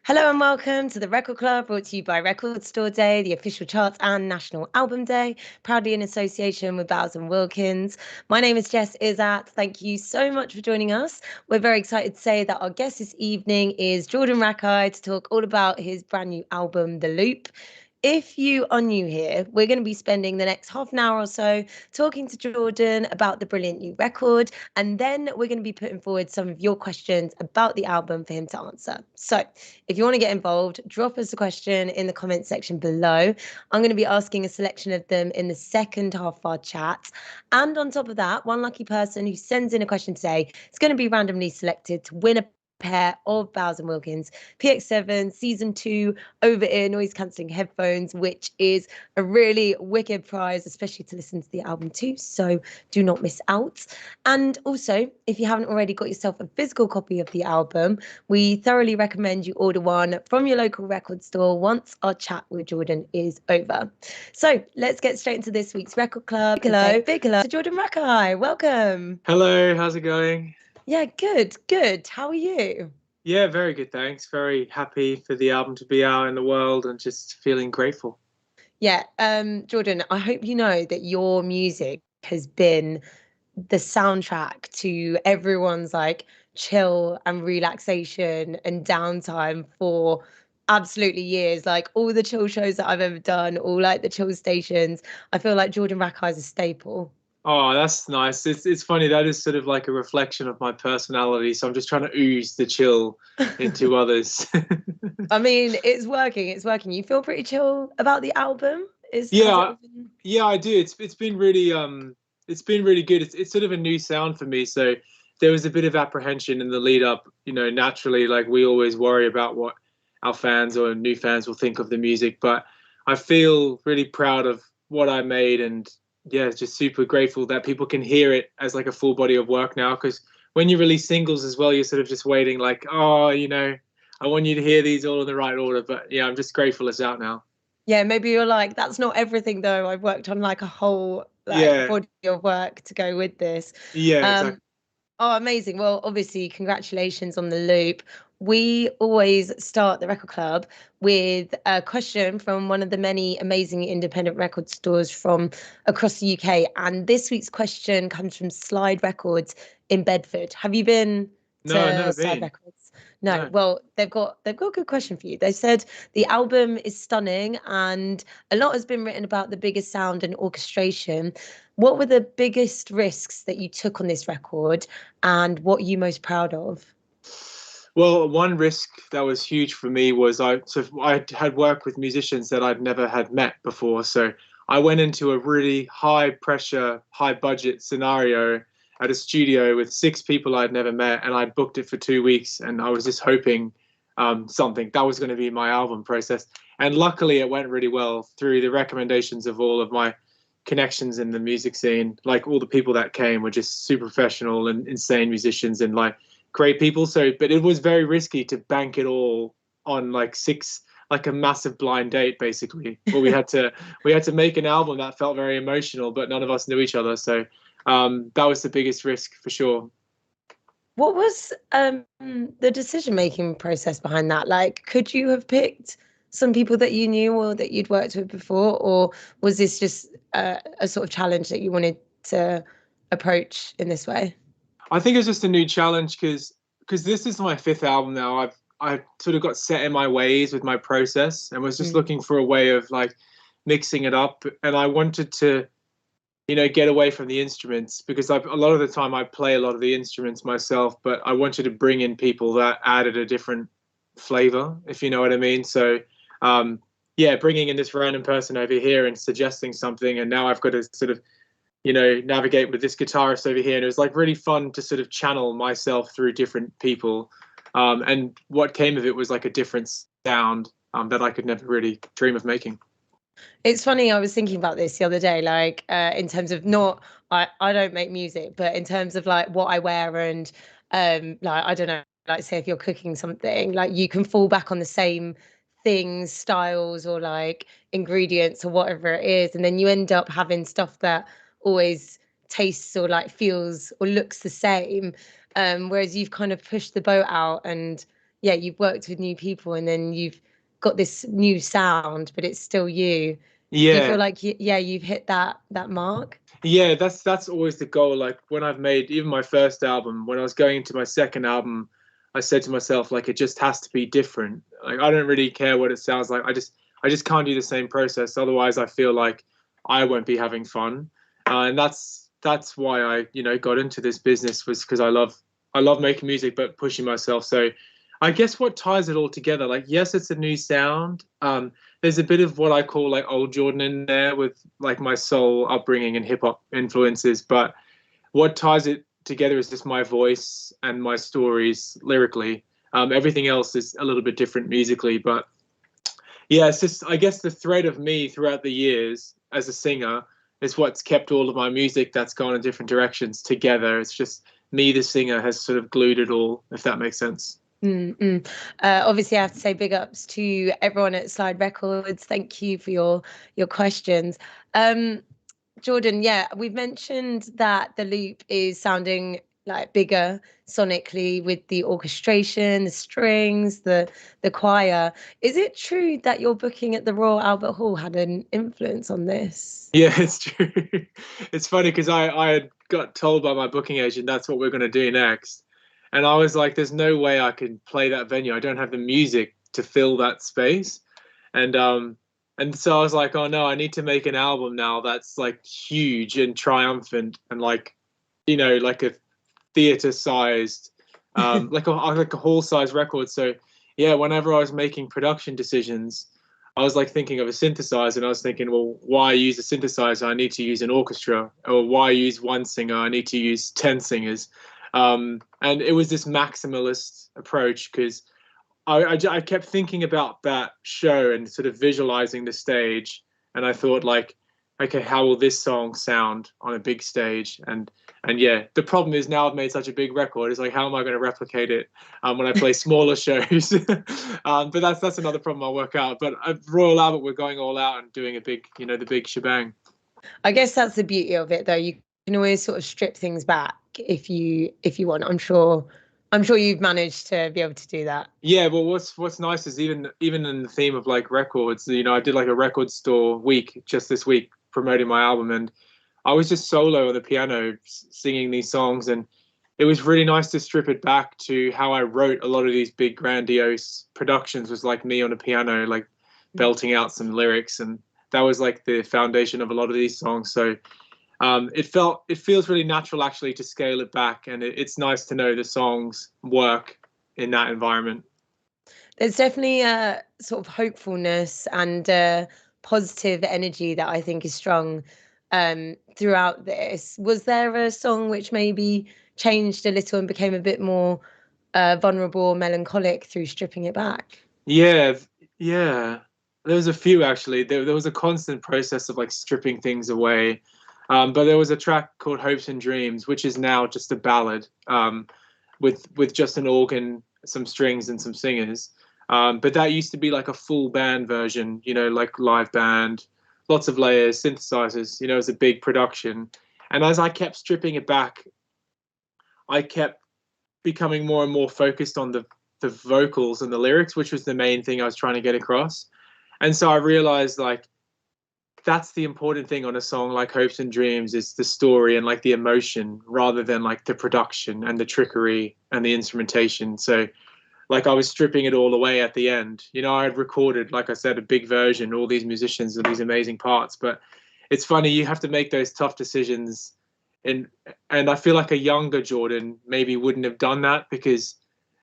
Hello and welcome to the Record Club, brought to you by Record Store Day, the official charts and National Album Day, proudly in association with Bowers and Wilkins. My name is Jess Izzat. Thank you so much for joining us. We're very excited to say that our guest this evening is Jordan Rakei to talk all about his brand new album, The Loop. If you are new here, we're going to be spending the next half an hour or so talking to Jordan about the brilliant new record, and then we're going to be putting forward some of your questions about the album for him to answer. So if you want to get involved, drop us a question in the comment section below. I'm going to be asking a selection of them in the second half of our chat. And on top of that, one lucky person who sends in a question today is going to be randomly selected to win a pair of Bowers and Wilkins PX7 Season 2 over-ear noise-cancelling headphones, which is a really wicked prize, especially to listen to the album too, so do not miss out. And also, if you haven't already got yourself a physical copy of the album, we thoroughly recommend you order one from your local record store once our chat with Jordan is over. So let's get straight into this week's Record Club. Big hello to Jordan Rakei. Welcome. Hello, how's it going? Yeah, good. How are you? Yeah, very good, thanks. Very happy for the album to be out in the world and just feeling grateful. Yeah, Jordan, I hope you know that your music has been the soundtrack to everyone's like chill and relaxation and downtime for absolutely years. Like all the chill shows that I've ever done, all like the chill stations, I feel like Jordan Rakei is a staple. Oh, that's nice. It's funny, that is sort of like a reflection of my personality, so I'm just trying to ooze the chill into others. I mean, it's working. You feel pretty chill about the album? Has it Yeah, all been... yeah, I do. It's been really good. It's sort of a new sound for me, so there was a bit of apprehension in the lead up. Naturally, like we always worry about what our fans or new fans will think of the music, but I feel really proud of what I made, and yeah, just super grateful that people can hear it as like a full body of work now. Because when you release singles as well, you're sort of just waiting, like, oh, I want you to hear these all in the right order. But yeah, I'm just grateful it's out now. Yeah, maybe you're like, that's not everything though. I've worked on like a whole like Yeah, body of work to go with this. yeah, Um, exactly. oh, amazing. Well, obviously, congratulations on the loop. We always start the record club with a question from one of the many amazing independent record stores from across the UK. And this week's question comes from Slide Records in Bedford. Have you been No, I've to never Slide been. Records? No. No. Well, they've got a good question for you. They said the album is stunning and a lot has been written about the biggest sound and orchestration. What were the biggest risks that you took on this record and what are you most proud of? Well, one risk that was huge for me was I had worked with musicians that I'd never had met before. So I went into a really high pressure, high budget scenario at a studio with six people I'd never met, and I'd booked it for 2 weeks, and I was just hoping something that was going to be my album process. And luckily, it went really well through the recommendations of all of my connections in the music scene. Like all the people that came were just super professional and insane musicians and like great people. So, but it was very risky to bank it all on like six, like a massive blind date, basically. Where we had to make an album that felt very emotional, but none of us knew each other. So that was the biggest risk for sure. What was the decision-making process behind that? Like, could you have picked some people that you knew or that you'd worked with before, or was this just a sort of challenge that you wanted to approach in this way? I think it's just a new challenge because this is my fifth album now. I sort of got set in my ways with my process and was just Mm. looking for a way of like mixing it up. And I wanted to get away from the instruments because a lot of the time I play a lot of the instruments myself, but I wanted to bring in people that added a different flavor, if you know what I mean. So, yeah, bringing in this random person over here and suggesting something, and now I've got to sort of, navigate with this guitarist over here, and it was like really fun to sort of channel myself through different people. And what came of it was like a different sound that I could never really dream of making. It's funny, I was thinking about this the other day, like in terms of not, I don't make music, but in terms of like what I wear and like I don't know, like say if you're cooking something, like you can fall back on the same things, styles or like ingredients or whatever it is, and then you end up having stuff that always tastes or like feels or looks the same. Whereas you've kind of pushed the boat out and yeah, you've worked with new people and then you've got this new sound, but it's still you. Do you Yeah. feel like yeah, you've hit that mark? Yeah, that's always the goal. Like when I've made even my first album, when I was going into my second album, I said to myself, like, it just has to be different. Like I don't really care what it sounds like. I just can't do the same process. Otherwise, I feel like I won't be having fun. And that's why I, got into this business, was because I love making music, but pushing myself. So I guess what ties it all together, like, yes, it's a new sound. There's a bit of what I call like old Jordan in there, with like my soul upbringing and hip hop influences. But what ties it together is just my voice and my stories lyrically. Everything else is a little bit different musically, but yeah, it's just, I guess, the thread of me throughout the years as a singer is what's kept all of my music that's gone in different directions together. It's just me, the singer, has sort of glued it all, if that makes sense. Mm-mm. Obviously, I have to say big ups to everyone at Slide Records. Thank you for your questions. Um, Jordan, yeah, we've mentioned that the loop is sounding like bigger sonically with the orchestration, the strings, the choir. Is it true that your booking at the Royal Albert Hall had an influence on this? Yeah, it's true. It's funny because I had got told by my booking agent that's what we're going to do next. And I was like, there's no way I can play that venue. I don't have the music to fill that space. And so I was like, oh no, I need to make an album now that's like huge and triumphant and like, like a theater sized, like a hall sized record. So yeah, whenever I was making production decisions, I was like thinking of a synthesizer, and I was thinking, well, why use a synthesizer? I need to use an orchestra. Or why use one singer? I need to use 10 singers. And it was this maximalist approach, because I kept thinking about that show and sort of visualizing the stage. And I thought, like, okay, how will this song sound on a big stage? And yeah, the problem is now I've made such a big record. It's like, how am I going to replicate it when I play smaller shows? But that's another problem I'll work out. But at Royal Albert, we're going all out and doing a big, the big shebang. I guess that's the beauty of it, though. You can always sort of strip things back if you want. I'm sure you've managed to be able to do that. Yeah, well, what's nice is even in the theme of like records, I did like a record store week just this week promoting my album, and I was just solo on the piano singing these songs, and it was really nice to strip it back to how I wrote a lot of these big grandiose productions, was like me on a piano, like belting out some lyrics, and that was like the foundation of a lot of these songs. So it feels really natural actually to scale it back, and it's nice to know the songs work in that environment. There's definitely a sort of hopefulness and positive energy that I think is strong throughout this. Was there a song which maybe changed a little and became a bit more vulnerable or melancholic through stripping it back? Yeah, yeah. There was a few actually. There was a constant process of like stripping things away. But there was a track called Hopes and Dreams, which is now just a ballad, with just an organ, some strings, and some singers. But that used to be like a full band version, like live band, lots of layers, synthesizers. It was a big production. And as I kept stripping it back, I kept becoming more and more focused on the vocals and the lyrics, which was the main thing I was trying to get across. And so I realized, like, that's the important thing on a song like Hopes and Dreams, is the story and like the emotion, rather than like the production and the trickery and the instrumentation. So like I was stripping it all away at the end. I had recorded, like I said, a big version, all these musicians and these amazing parts. But it's funny, you have to make those tough decisions. And I feel like a younger Jordan maybe wouldn't have done that, because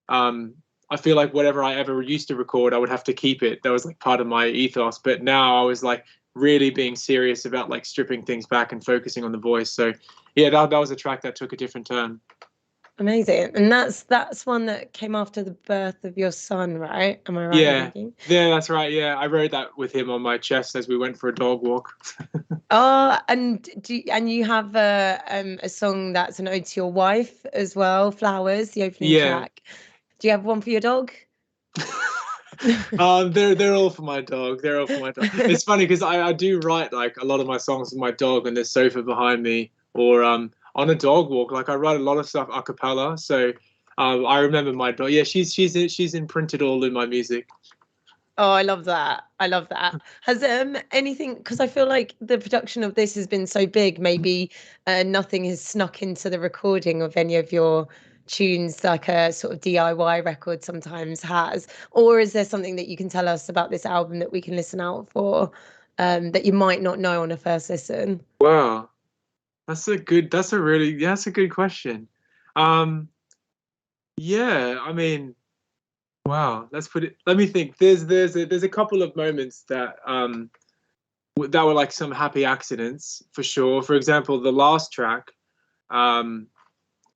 I feel like whatever I ever used to record, I would have to keep it. That was like part of my ethos. But now I was like really being serious about like stripping things back and focusing on the voice. So yeah, that was a track that took a different turn. Amazing. And that's one that came after the birth of your son, right? Am I right in Yeah, thinking? yeah, that's right. Yeah, I wrote that with him on my chest as we went for a dog walk. Oh, and you have a song that's an ode to your wife as well, Flowers, the opening Yeah. track. Do you have one for your dog? They're all for my dog. They're all for my dog. It's funny because I do write like a lot of my songs with my dog on the sofa behind me, or on a dog walk. Like I write a lot of stuff a cappella. So I remember my daughter. Yeah, she's imprinted all in my music. Oh, I love that. I love that. Has anything, because I feel like the production of this has been so big, maybe nothing has snuck into the recording of any of your tunes like a sort of DIY record sometimes has? Or is there something that you can tell us about this album that we can listen out for that you might not know on a first listen? Wow, that's a good question. Um, yeah, I mean, wow, let me think. There's a couple of moments that were like some happy accidents for sure. For example, the last track, um,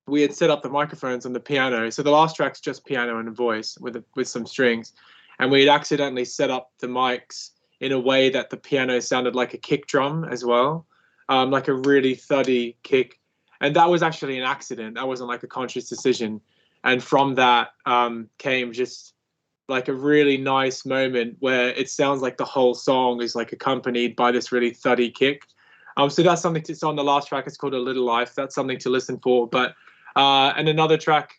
we had set up the microphones on the piano. So the last track's just piano and a voice with some strings, and we had accidentally set up the mics in a way that the piano sounded like a kick drum as well, like a really thuddy kick. And that was actually an accident. That wasn't like a conscious decision. And from that came just like a really nice moment where it sounds like the whole song is like accompanied by this really thuddy kick. So that's something it's on the last track. It's called A Little Life. That's something to listen for. But and another track,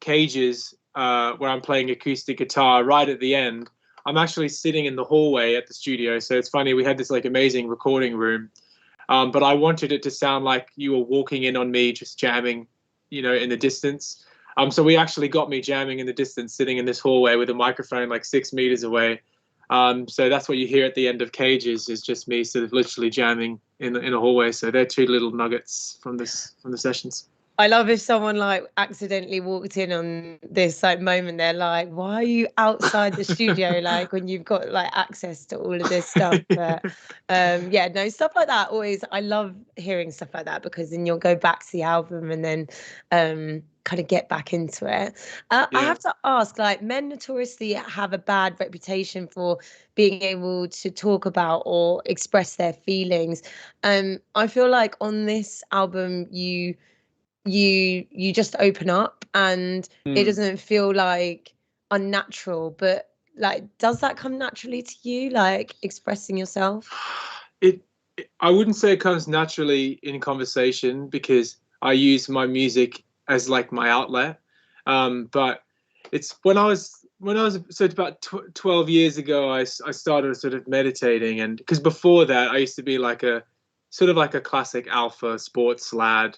Cages, where I'm playing acoustic guitar right at the end. I'm actually sitting in the hallway at the studio. So it's funny. We had this like amazing recording room, but I wanted it to sound like you were walking in on me, just jamming, in the distance. So we actually got me jamming in the distance, sitting in this hallway with a microphone like 6 meters away. So that's what you hear at the end of Cages is just me sort of literally jamming in a hallway. So they're two little nuggets from the sessions. I love if someone like accidentally walked in on this like moment, they're like, why are you outside the studio? Like when you've got like access to all of this stuff. But yeah, no, stuff like that always, I love hearing stuff like that because then you'll go back to the album and then kind of get back into it. I have to ask, like men notoriously have a bad reputation for being able to talk about or express their feelings. I feel like on this album you just open up and it doesn't feel like unnatural, but like does that come naturally to you, like expressing yourself? It, I wouldn't say it comes naturally in conversation because I use my music as like my outlet. But it's when I was so it's about 12 years ago I started sort of meditating, and because before that I used to be like a sort of like a classic alpha sports lad,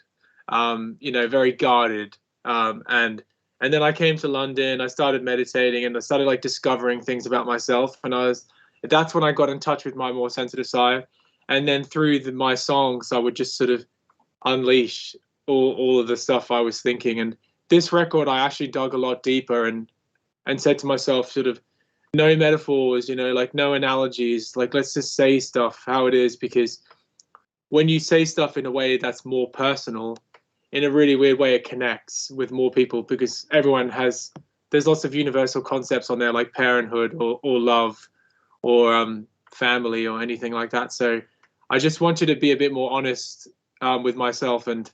very guarded. And then I came to London, I started meditating and I started like discovering things about myself, and that's when I got in touch with my more sensitive side. And then through my songs, I would just sort of unleash all of the stuff I was thinking. And this record, I actually dug a lot deeper and said to myself, sort of, no metaphors, like no analogies, like let's just say stuff how it is, because when you say stuff in a way that's more personal, in a really weird way, it connects with more people because there's lots of universal concepts on there like parenthood or love or family or anything like that. So I just wanted to be a bit more honest with myself, and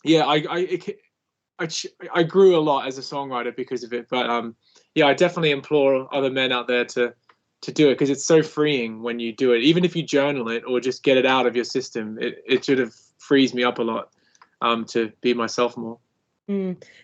yeah, I grew a lot as a songwriter because of it. But yeah, I definitely implore other men out there to do it because it's so freeing when you do it. Even if you journal it or just get it out of your system, it sort of frees me up a lot to be myself more.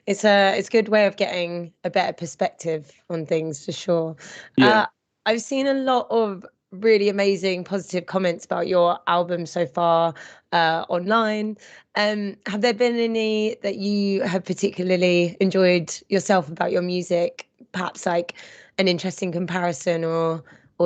It's a good way of getting a better perspective on things for sure. Yeah. I've seen a lot of really amazing positive comments about your album so far online. Have there been any that you have particularly enjoyed yourself about your music? Perhaps like an interesting comparison or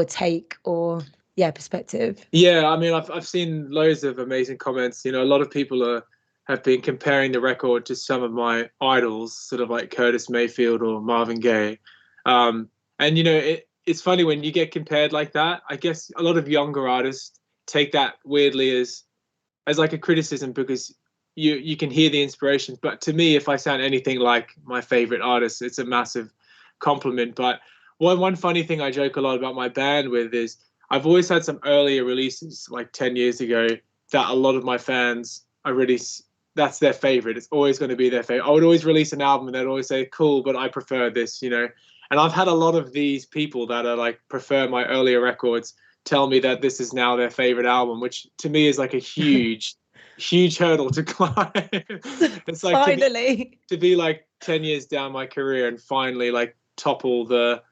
take or yeah, perspective. Yeah, I mean, I've seen loads of amazing comments. A lot of people have been comparing the record to some of my idols, sort of like Curtis Mayfield or Marvin Gaye. And it's funny when you get compared like that. I guess a lot of younger artists take that weirdly as like a criticism because you can hear the inspirations. But to me, if I sound anything like my favorite artist, it's a massive compliment. But one funny thing I joke a lot about my band with is I've always had some earlier releases like 10 years ago that a lot of my fans are really that's their favorite. It's always going to be their favorite. I would always release an album and they'd always say, cool, but I prefer this. And I've had a lot of these people that are like prefer my earlier records tell me that this is now their favorite album, which to me is like a huge huge hurdle to climb. It's like Finally. to be like 10 years down my career and finally like topple the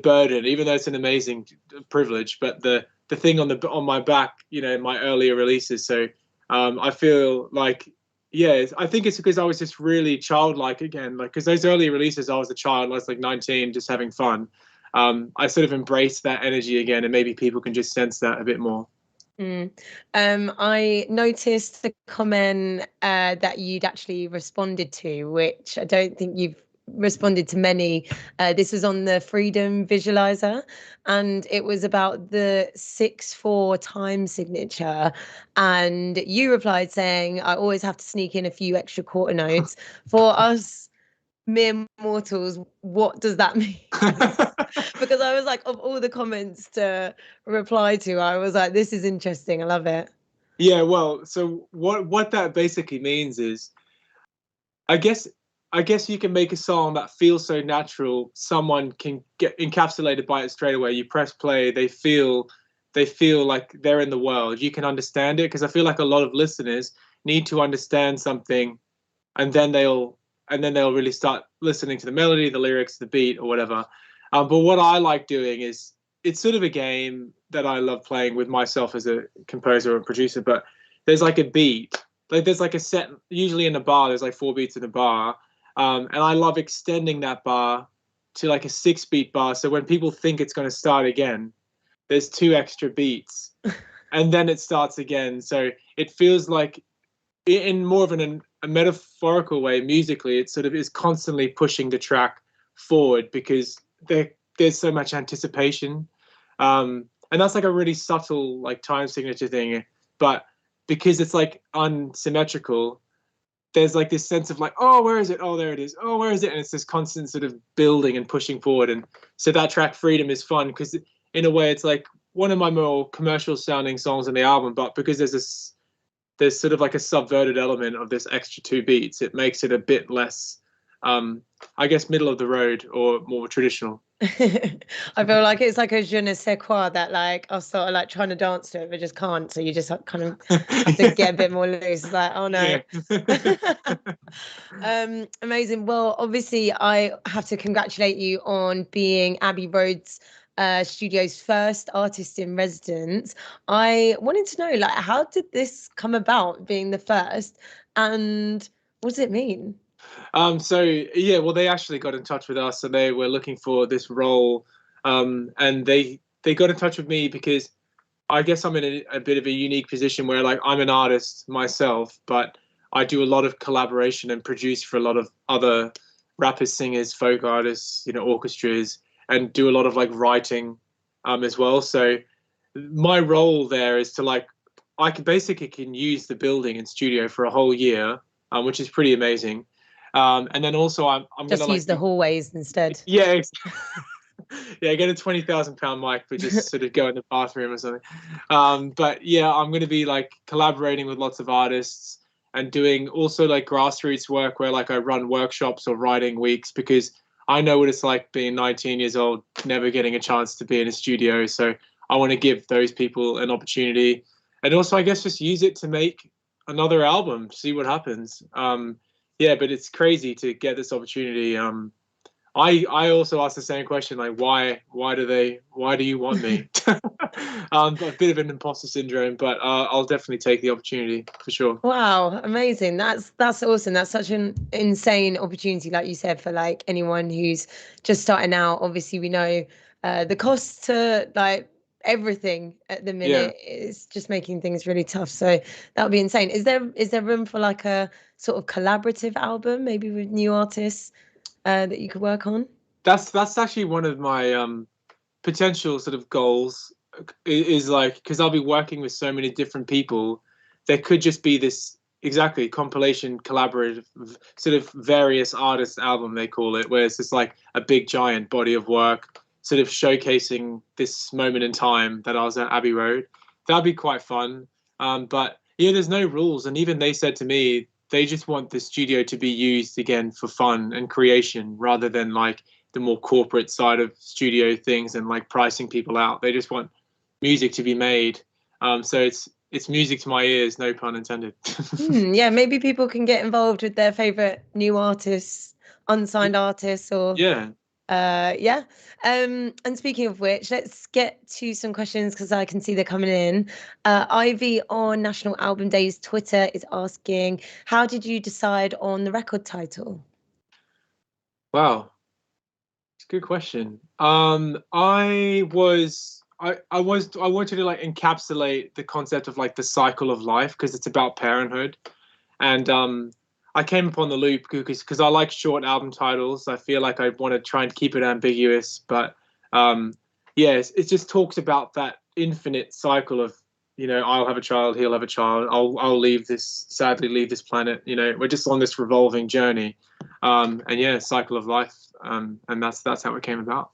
burden, even though it's an amazing privilege, but the thing on my back, you know, in my earlier releases. So I feel like, yeah, I think it's because I was just really childlike again, like because those early releases I was a child, I was like 19, just having fun. I sort of embraced that energy again, and maybe people can just sense that a bit more. Mm. I noticed the comment that you'd actually responded to, which I don't think you've responded to many. This was on the Freedom Visualizer, and it was about the 6/4 time signature. And you replied saying, "I always have to sneak in a few extra quarter notes for us mere mortals. What does that mean?" Because I was like, of all the comments to reply to, I was like, this is interesting. I love it. Yeah, well, so what that basically means is, I guess I guess you can make a song that feels so natural, someone can get encapsulated by it straight away. You press play, they feel like they're in the world. You can understand it because I feel like a lot of listeners need to understand something, and then they'll really start listening to the melody, the lyrics, the beat, or whatever. But what I like doing is, it's sort of a game that I love playing with myself as a composer and producer. But there's like a beat, like there's like a set, usually in a bar. There's like 4 beats in a bar, and I love extending that bar to like a 6 beat bar. So when people think it's going to start again, there's 2 extra beats, and then it starts again. So it feels like, in more of a metaphorical way, musically, it sort of is constantly pushing the track forward because there's so much anticipation. And that's like a really subtle like time signature thing. But because it's like unsymmetrical, there's like this sense of like, oh, where is it? Oh, there it is. Oh, where is it? And it's this constant sort of building and pushing forward. And so that track Freedom is fun because in a way it's like one of my more commercial sounding songs on the album, but because there's sort of like a subverted element of this extra 2 beats, it makes it a bit less, I guess, middle of the road or more traditional. I feel like it's like a je ne sais quoi that like I'll start like trying to dance to it but just can't. So you just kind of have to get a bit more loose. It's like, oh no. Amazing. Well, obviously I have to congratulate you on being Abbey Road's studio's first artist in residence. I wanted to know, like, how did this come about being the first, and what does it mean? So yeah, well, they actually got in touch with us, and they were looking for this role, and they got in touch with me because I guess I'm in a bit of a unique position where like I'm an artist myself, but I do a lot of collaboration and produce for a lot of other rappers, singers, folk artists, you know, orchestras, and do a lot of like writing, as well. So my role there is to like, I can basically can use the building and studio for a whole year, which is pretty amazing. And then also I'm Just gonna use like the hallways instead. yeah, yeah, get a 20,000 pound mic, but just sort of go in the bathroom or something. But yeah, I'm gonna be like collaborating with lots of artists and doing also like grassroots work where like I run workshops or writing weeks because I know what it's like being 19 years old, never getting a chance to be in a studio. So I want to give those people an opportunity, and also I guess just use it to make another album, see what happens. Yeah, but it's crazy to get this opportunity. I also asked the same question, like why do you want me? A bit of an imposter syndrome, but I'll definitely take the opportunity for sure. Wow, amazing. That's awesome. That's such an insane opportunity, like you said, for like anyone who's just starting out. Obviously, we know the cost to like everything at the Yeah. minute is just making things really tough. So that would be insane. Is there room for like a sort of collaborative album, maybe with new artists that you could work on? That's actually one of my potential sort of goals, is like, because I'll be working with so many different people, there could just be this exactly compilation collaborative sort of various artists album, they call it, where it's just like a big giant body of work sort of showcasing this moment in time that I was at Abbey Road. That'd be quite fun. But yeah, there's no rules, and even they said to me they just want the studio to be used again for fun and creation rather than like the more corporate side of studio things and like pricing people out. They just want music to be made. So it's music to my ears, no pun intended. Yeah, maybe people can get involved with their favorite new artists, unsigned artists, or Yeah. yeah. And speaking of which, let's get to some questions because I can see they're coming in. Ivy on National Album Day's Twitter is asking, how did you decide on the record title? Wow. It's a good question. I wanted to like encapsulate the concept of like the cycle of life because it's about parenthood. And I came upon the loop because I like short album titles. I feel like I want to try and keep it ambiguous, but yes, it just talks about that infinite cycle of, I'll have a child, he'll have a child, I'll sadly leave this planet. We're just on this revolving journey, and yeah, cycle of life, and that's how it came about.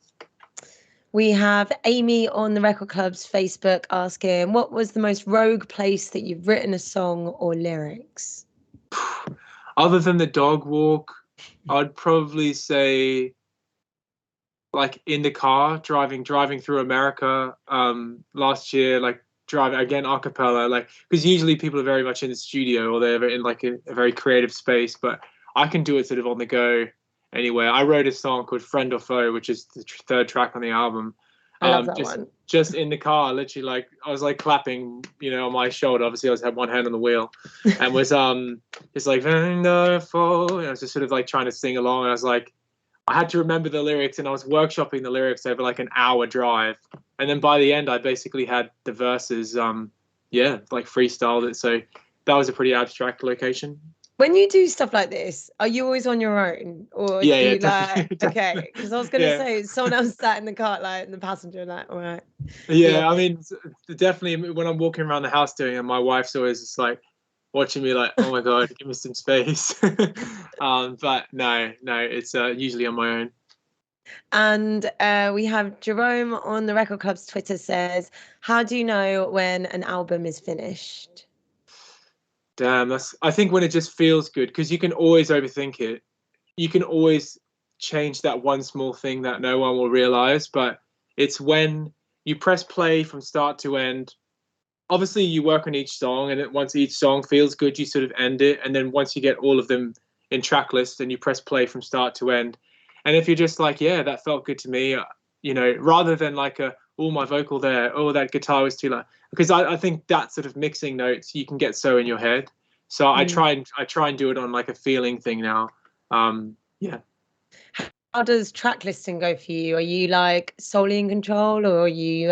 We have Amy on the Record Club's Facebook asking, what was the most rogue place that you've written a song or lyrics? Other than the dog walk, I'd probably say like in the car driving through America last year, like driving again a cappella, like because usually people are very much in the studio or they're in like a very creative space, but I can do it sort of on the go anywhere. I wrote a song called Friend or Foe, which is the third track on the album. I love that one. Just in the car, literally, like I was like clapping, on my shoulder. Obviously, I had one hand on the wheel, and was it's like Friend or Foe. And I was just sort of like trying to sing along, and I was like, I had to remember the lyrics, and I was workshopping the lyrics over like an hour drive, and then by the end, I basically had the verses, like freestyled it. So that was a pretty abstract location. When you do stuff like this, are you always on your own, or Yeah, do you definitely, okay? Because I was gonna yeah. say someone else sat in the car, like in the passenger, like, all right. Yeah, I mean, definitely when I'm walking around the house doing it, my wife's always just like watching me, like, "Oh my God, give me some space." But no, it's usually on my own. And we have Jerome on the Record Club's Twitter says, how do you know when an album is finished? Damn, I think when it just feels good, because you can always overthink it. You can always change that one small thing that no one will realize, but it's when you press play from start to end. Obviously, you work on each song, and once each song feels good, you sort of end it. And then once you get all of them in track list, then you press play from start to end. And if you're just like, yeah, that felt good to me, rather than like oh, my vocal there, oh, that guitar was too loud, because I think that sort of mixing notes you can get so in your head. So I try and do it on like a feeling thing now. Yeah. How does track listing go for you? Are you like solely in control, or you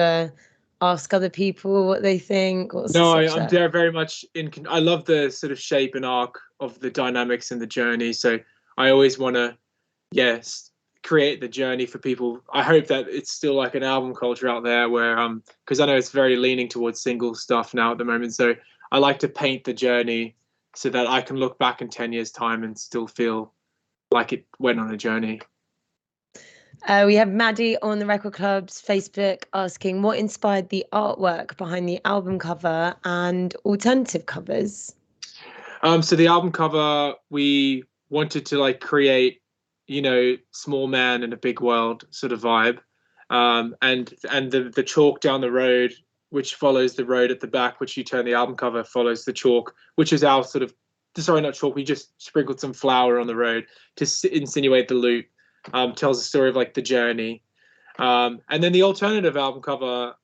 ask other people what they think? What's the No, search I'm there? there very much I love the sort of shape and arc of the dynamics and the journey. So I always want to, yes, create the journey for people. I hope that it's still like an album culture out there where, because I know it's very leaning towards single stuff now at the moment. So I like to paint the journey so that I can look back in 10 years' time and still feel like it went on a journey. We have Maddie on the Record Club's Facebook asking what inspired the artwork behind the album cover and alternative covers. So the album cover, we wanted to like create, small man in a big world sort of vibe, and the chalk down the road, which follows the road at the back, which you turn the album cover follows the chalk, which is our sort of, sorry, not chalk. We just sprinkled some flour on the road to insinuate the loop. Tells the story of like the journey, and then the alternative album cover.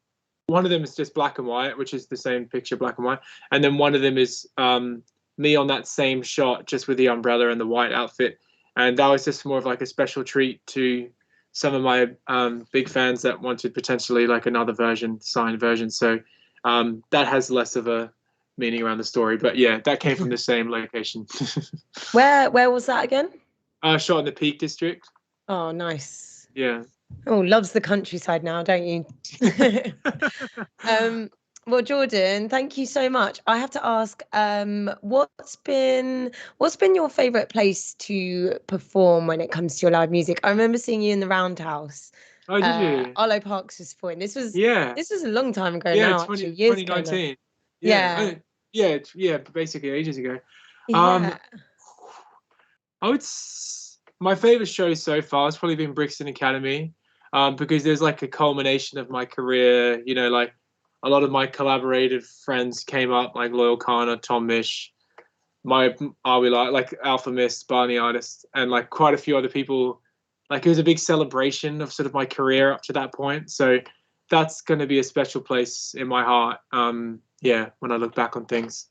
One of them is just black and white, which is the same picture, black and white, and then one of them is me on that same shot, just with the umbrella and the white outfit, and that was just more of like a special treat to some of my big fans that wanted potentially like another version, signed version. So that has less of a meaning around the story, but yeah, that came from the same location. Where was that again? Shot in the Peak District. Oh, nice. Yeah. Oh, loves the countryside now, don't you? Well, Jordan, thank you so much. I have to ask, what's been your favorite place to perform when it comes to your live music? I remember seeing you in the Roundhouse, Oh, did you? Arlo Parks was point. This was Yeah. this was a long time ago Yeah, now, actually, years ago now. 2019. Yeah. Yeah, Yeah, basically ages ago. Um, yeah. my favorite show so far has probably been Brixton Academy, because there's like a culmination of my career. Like a lot of my collaborative friends came up, like Loyal Kana, Tom Mish, my Are We like Alpha Mist, Barney Artist, and like quite a few other people. Like it was a big celebration of sort of my career up to that point. So that's going to be a special place in my heart. Yeah, when I look back on things.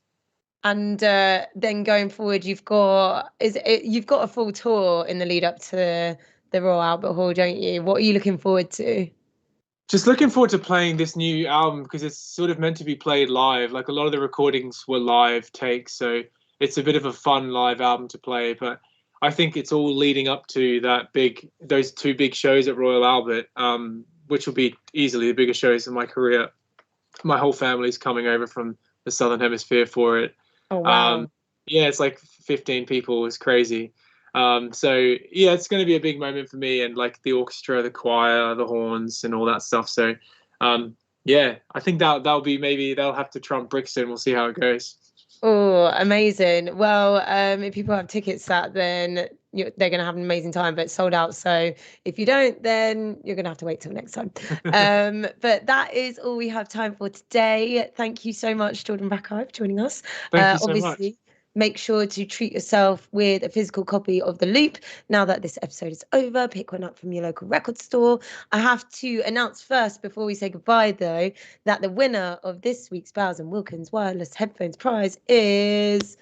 And then going forward, you've got a full tour in the lead up to the Royal Albert Hall, don't you? What are you looking forward to? Just looking forward to playing this new album because it's sort of meant to be played live. Like a lot of the recordings were live takes, so it's a bit of a fun live album to play. But I think it's all leading up to those two big shows at Royal Albert, which will be easily the biggest shows in my career. My whole family's coming over from the Southern Hemisphere for it. Oh wow. Yeah, it's like 15 people. It's crazy. So yeah, it's going to be a big moment for me, and like the orchestra, the choir, the horns, and all that stuff. So yeah, I think that'll be, maybe they'll have to trump Brixton. We'll see how it goes. Oh, amazing. Well, if people have tickets that, then they're going to have an amazing time, but it's sold out. So if you don't, then you're going to have to wait till next time. But that is all we have time for today. Thank you so much, Jordan Rakei, for joining us. Thank you so Obviously, much. make sure to treat yourself with a physical copy of The Loop. Now that this episode is over, pick one up from your local record store. I have to announce first, before we say goodbye, though, that the winner of this week's Bowers and Wilkins wireless headphones prize is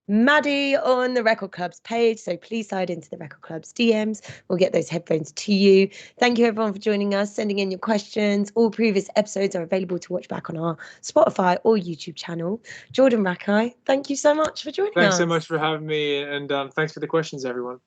Maddie on the Record Club's page. So please slide into the Record Club's DMs. We'll get those headphones to you. Thank you everyone for joining us, sending in your questions. All previous episodes are available to watch back on our Spotify or YouTube channel. Jordan Rakei, thank you so much for joining Thanks us. so much for having me, and thanks for the questions, everyone.